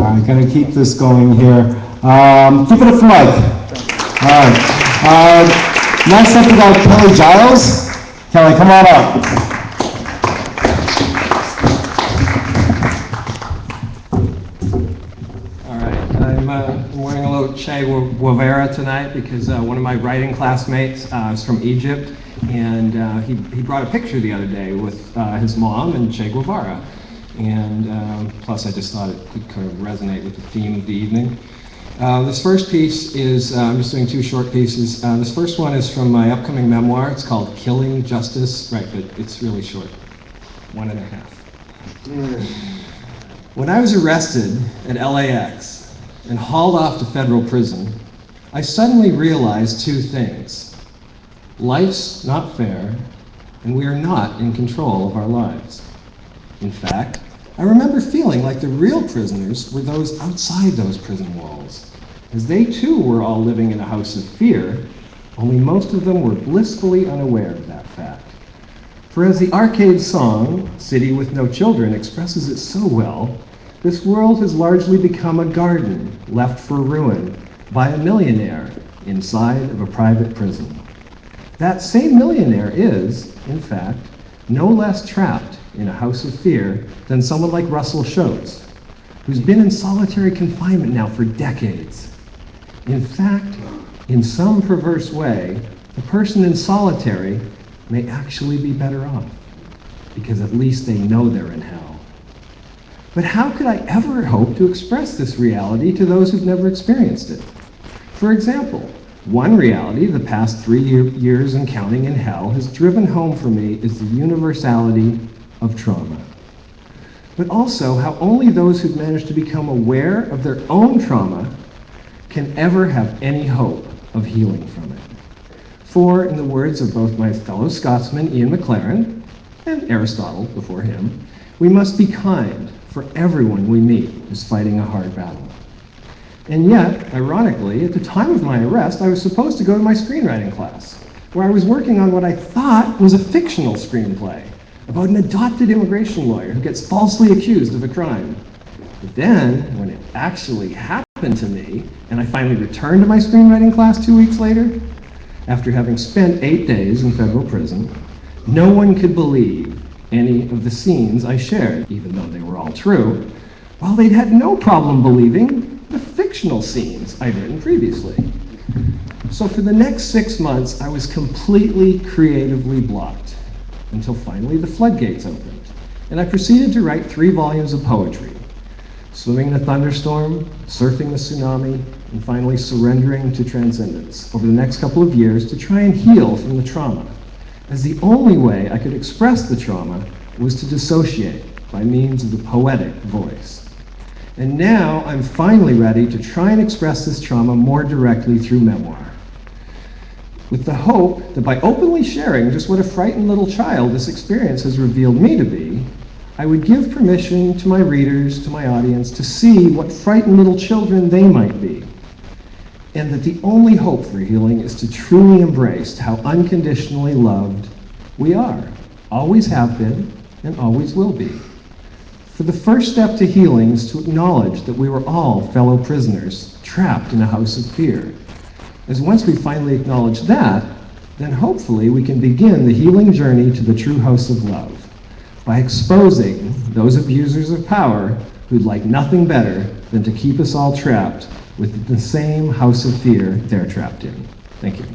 right, gotta keep this going here. Give it up for Mike. All right. Next up we got Kelly Giles. Kelly, come on up. All right, I'm wearing a little Che Guevara tonight because one of my writing classmates is from Egypt, and he brought a picture the other day with his mom and Che Guevara. And plus I just thought it could kind of resonate with the theme of the evening. This first piece is, I'm just doing two short pieces. This first one is from my upcoming memoir. It's called Killing Justice, right, but it's really short, 1.5. When I was arrested at LAX and hauled off to federal prison, I suddenly realized two things. Life's not fair, and we are not in control of our lives. In fact, I remember feeling like the real prisoners were those outside those prison walls, as they too were all living in a house of fear, only most of them were blissfully unaware of that fact. For as the arcade song, City with No Children, expresses it so well, this world has largely become a garden left for ruin by a millionaire inside of a private prison. That same millionaire is, in fact, no less trapped in a house of fear than someone like Russell Shoatz, who's been in solitary confinement now for decades. In fact, in some perverse way, the person in solitary may actually be better off, because at least they know they're in hell. But how could I ever hope to express this reality to those who've never experienced it? For example, one reality the past 3 years and counting in hell has driven home for me is the universality of trauma. But also how only those who've managed to become aware of their own trauma can ever have any hope of healing from it. For, in the words of both my fellow Scotsman Ian McLaren and Aristotle before him, we must be kind, for everyone we meet is fighting a hard battle. And yet, ironically, at the time of my arrest, I was supposed to go to my screenwriting class, where I was working on what I thought was a fictional screenplay about an adopted immigration lawyer who gets falsely accused of a crime. But then, when it actually happened to me, and I finally returned to my screenwriting class 2 weeks later, after having spent 8 days in federal prison, no one could believe any of the scenes I shared, even though they were all true, while they'd had no problem believing the fictional scenes I'd written previously. So for the next 6 months, I was completely creatively blocked, until finally the floodgates opened, and I proceeded to write 3 volumes of poetry, swimming in a thunderstorm, surfing the tsunami, and finally surrendering to transcendence over the next couple of years to try and heal from the trauma, as the only way I could express the trauma was to dissociate by means of the poetic voice. And now I'm finally ready to try and express this trauma more directly through memoir, with the hope that by openly sharing just what a frightened little child this experience has revealed me to be, I would give permission to my readers, to my audience, to see what frightened little children they might be, and that the only hope for healing is to truly embrace how unconditionally loved we are, always have been, and always will be. For the first step to healing is to acknowledge that we were all fellow prisoners, trapped in a house of fear. As once we finally acknowledge that, then hopefully we can begin the healing journey to the true house of love by exposing those abusers of power who'd like nothing better than to keep us all trapped within the same house of fear they're trapped in. Thank you.